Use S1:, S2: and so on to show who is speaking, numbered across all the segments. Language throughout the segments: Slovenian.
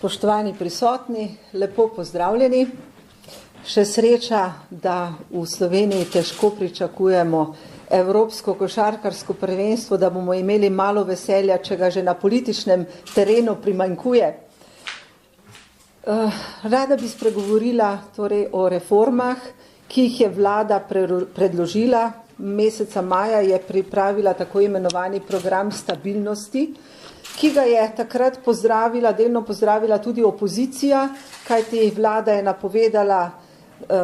S1: Spoštovani prisotni, lepo pozdravljeni. Še sreča, da v Sloveniji težko pričakujemo evropsko košarkarsko prvenstvo, da bomo imeli malo veselja, če ga že na političnem terenu primanjkuje. Rada bi spregovorila torej o reformah, ki jih je vlada predložila. Meseca maja je pripravila tako imenovani program stabilnosti, ki ga je takrat delno pozdravila tudi opozicija, kajti vlada je napovedala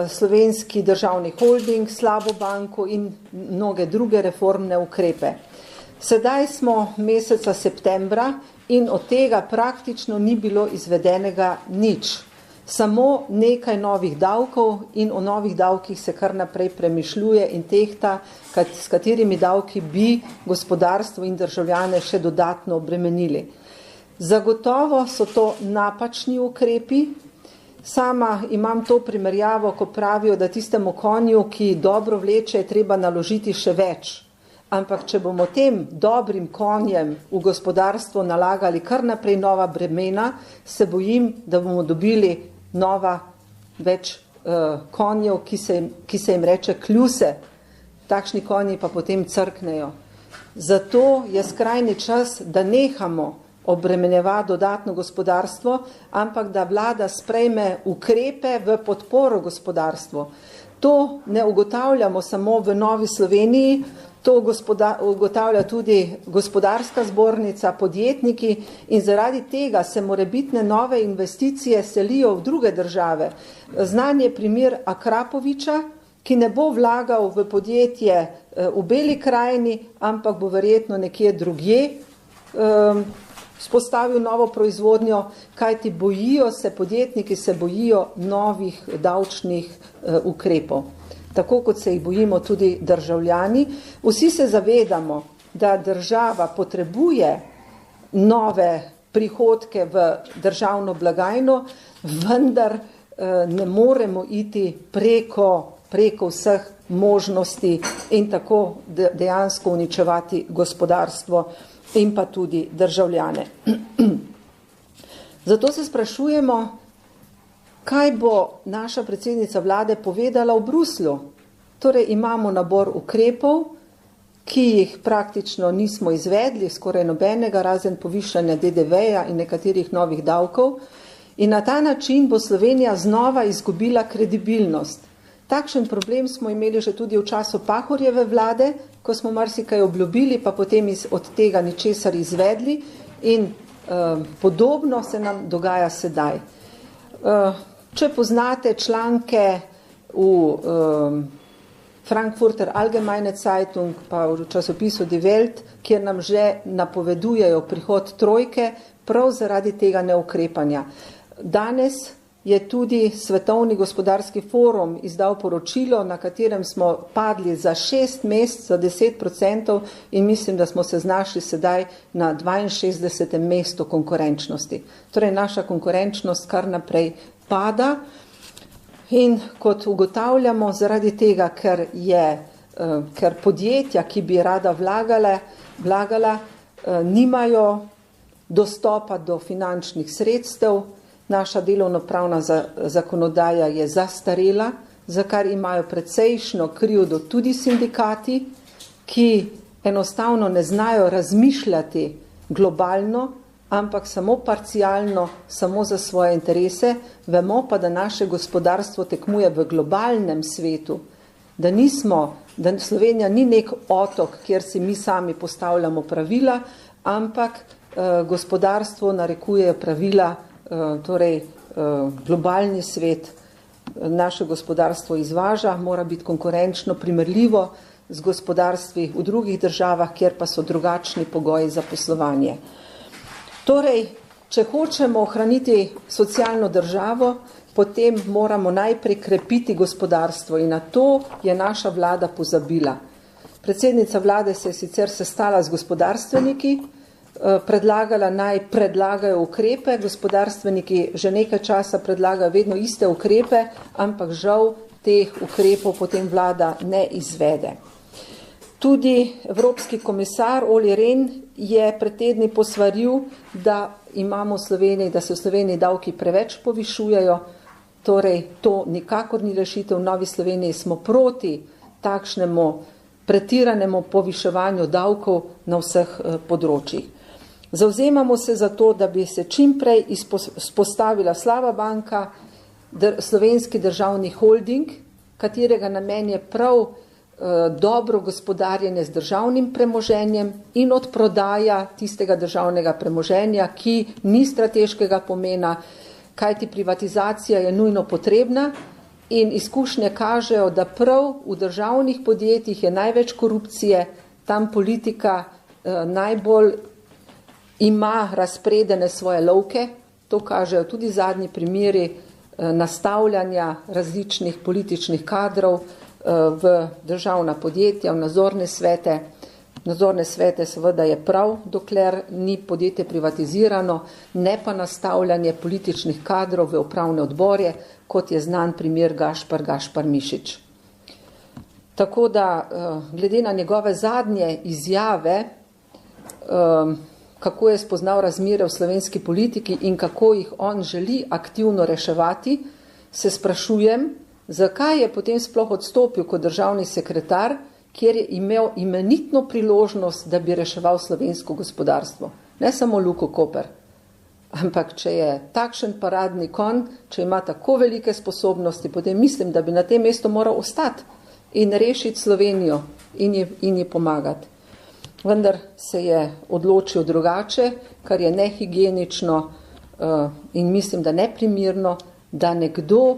S1: slovenski državni holding, slabo banko in mnoge druge reformne ukrepe. Sedaj smo meseca septembra in od tega praktično ni bilo izvedenega nič. Samo nekaj novih davkov in o novih davkih se kar naprej premišljuje in tehta, s katerimi davki bi gospodarstvo in državljane še dodatno obremenili. Zagotovo so to napačni ukrepi. Sama imam to primerjavo, ko pravijo, da tistemu konju, ki dobro vleče, je treba naložiti še več. Ampak če bomo tem dobrim konjem v gospodarstvo nalagali kar naprej nova bremena, se bojim, da bomo dobili več konjev, ki se jim reče kljuse. Takšni konji pa potem crknejo. Zato je skrajni čas, da nehamo obremenjevati dodatno gospodarstvo, ampak da vlada sprejme ukrepe v podporo gospodarstvu. To ne ugotavljamo samo v Novi Sloveniji, to ugotavlja tudi gospodarska zbornica, podjetniki in zaradi tega se morebitne nove investicije selijo v druge države. Znan je primer Akrapoviča, ki ne bo vlagal v podjetje v Beli krajini, ampak bo verjetno nekje drugje spostavil novo proizvodnjo, kajti podjetniki se bojijo novih davčnih ukrepov. Tako kot se jih bojimo tudi državljani. Vsi se zavedamo, da država potrebuje nove prihodke v državno blagajno, vendar ne moremo iti preko vseh možnosti in tako dejansko uničevati gospodarstvo in pa tudi državljane. Zato se sprašujemo, kaj bo naša predsednica vlade povedala v Bruslju. Torej imamo nabor ukrepov, ki jih praktično nismo izvedli, skoraj nobenega, razen povišanja DDV-ja in nekaterih novih davkov. In na ta način bo Slovenija znova izgubila kredibilnost. Takšen problem smo imeli že tudi v času Pahorjeve vlade, ko smo marsikaj obljubili, pa potem od tega ničesar izvedli in podobno se nam dogaja sedaj. Če poznate članke v Frankfurter Allgemeine Zeitung, pa v časopisu Die Welt, kjer nam že napovedujejo prihod trojke, prav zaradi tega neukrepanja. Danes je tudi Svetovni gospodarski forum izdal poročilo, na katerem smo padli za 6 mest, za 10% in mislim, da smo se znašli sedaj na 62. mestu konkurenčnosti. Torej naša konkurenčnost kar naprej pada in kot ugotavljamo zaradi tega, ker podjetja, ki bi rada vlagala, nimajo dostopa do finančnih sredstev. Naša delovnopravna zakonodaja je zastarela, za kar imajo precejšno krivdo tudi sindikati, ki enostavno ne znajo razmišljati globalno, ampak samo parcialno, samo za svoje interese. Vemo pa, da naše gospodarstvo tekmuje v globalnem svetu, da Slovenija ni nek otok, kjer si mi sami postavljamo pravila, ampak gospodarstvo narekuje pravila, torej globalni svet. Naše gospodarstvo izvaža, mora biti konkurenčno, primerljivo z gospodarstvi v drugih državah, kjer pa so drugačni pogoji za poslovanje. Torej, če hočemo ohraniti socialno državo, potem moramo najprej krepiti gospodarstvo in na to je naša vlada pozabila. Predsednica vlade se je sicer sestala z gospodarstveniki, predlagala naj predlagajo ukrepe, gospodarstveniki že nekaj časa predlagajo vedno iste ukrepe, ampak žal teh ukrepov potem vlada ne izvede. Tudi evropski komisar Olli Rehn je pred tedni posvaril, da imamo v Sloveniji, da se v Sloveniji davki preveč povišujejo, torej to nikakor ni rešitev. V Novi Sloveniji smo proti takšnemu pretiranemu poviševanju davkov na vseh področjih. Zavzemamo se za to, da bi se čim prej vzpostavila slaba banka, slovenski državni holding, katerega namen je prav dobro gospodarjenje z državnim premoženjem in odprodaja tistega državnega premoženja, ki ni strateškega pomena, kajti privatizacija je nujno potrebna in izkušnje kažejo, da prav v državnih podjetjih je največ korupcije, tam politika najbolj ima razpredene svoje lovke, to kažejo tudi zadnji primeri nastavljanja različnih političnih kadrov v državna podjetja, v nadzorne svete. Nadzorne svete seveda je prav, dokler ni podjetje privatizirano, ne pa nastavljanje političnih kadrov v upravne odbore, kot je znan primer Gašpar Mišič. Tako da, glede na njegove zadnje izjave, kako je spoznal razmere v slovenski politiki in kako jih on želi aktivno reševati, se sprašujem, zakaj je potem sploh odstopil kot državni sekretar, kjer je imel imenitno priložnost, da bi reševal slovensko gospodarstvo. Ne samo Luko Koper, ampak če je takšen paradni konj, če ima tako velike sposobnosti, potem mislim, da bi na tem mestu moral ostati in rešiti Slovenijo in ji pomagati. Vendar se je odločil drugače, kar je nehigienično in mislim, da neprimerno, da nekdo,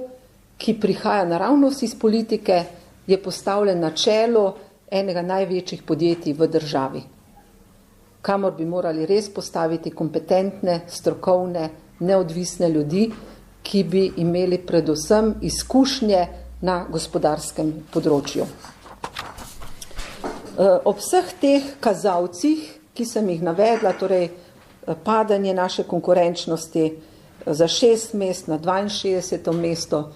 S1: ki prihaja naravnost iz politike, je postavljen na čelo enega največjih podjetij v državi, kamor bi morali res postaviti kompetentne, strokovne, neodvisne ljudi, ki bi imeli predvsem izkušnje na gospodarskem področju. Ob vseh teh kazalcih, ki sem jih navedla, torej padanje naše konkurenčnosti za 6 mest na 62. mesto,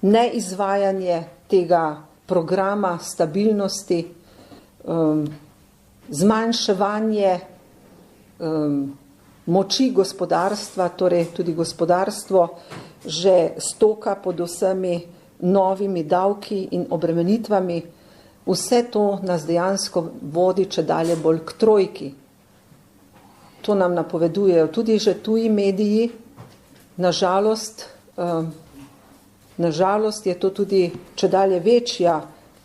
S1: neizvajanje tega programa stabilnosti, zmanjševanje moči gospodarstva, torej tudi gospodarstvo že stoka pod vsemi novimi davki in obremenitvami, vse to nas dejansko vodi čedalje bolj k trojki. To nam napovedujejo tudi že tuji mediji. Nažalost je to tudi čedalje večja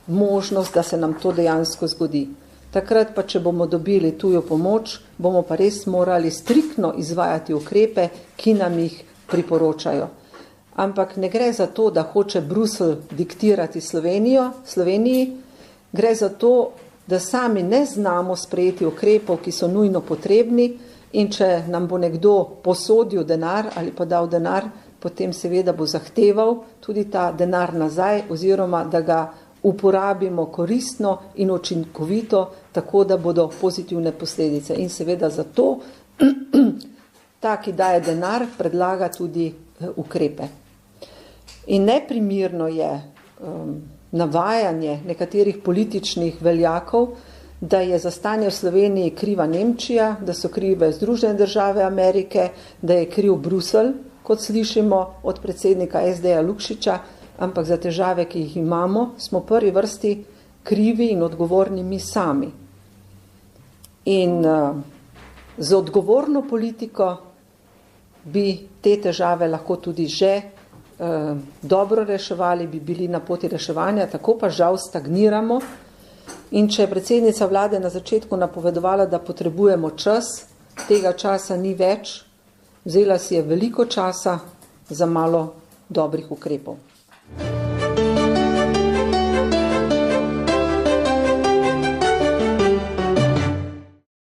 S1: možnost, da se nam to dejansko zgodi. Takrat pa, če bomo dobili tujo pomoč, bomo pa res morali striktno izvajati ukrepe, ki nam jih priporočajo. Ampak ne gre za to, da hoče Bruselj diktirati Sloveniji, gre za to, da sami ne znamo sprejeti ukrepov, ki so nujno potrebni, in če nam bo nekdo posodil denar ali pa dal denar, potem seveda bo zahteval tudi ta denar nazaj, oziroma da ga uporabimo koristno in učinkovito, tako da bodo pozitivne posledice. In seveda zato ta, ki daje denar, predlaga tudi ukrepe. In neprimerno je navajanje nekaterih političnih veljakov, da je za stanje v Sloveniji kriva Nemčija, da so krive Združene države Amerike, da je kriv Bruselj, kot slišimo od predsednika SD-ja Lukšiča, ampak za težave, ki jih imamo, smo v prvi vrsti krivi in odgovorni mi sami. In z odgovorno politiko bi te težave lahko tudi že dobro reševali, bi bili na poti reševanja, tako pa žal stagniramo. In če je predsednica vlade na začetku napovedovala, da potrebujemo čas, tega časa ni več, vzela si je veliko časa za malo dobrih ukrepov.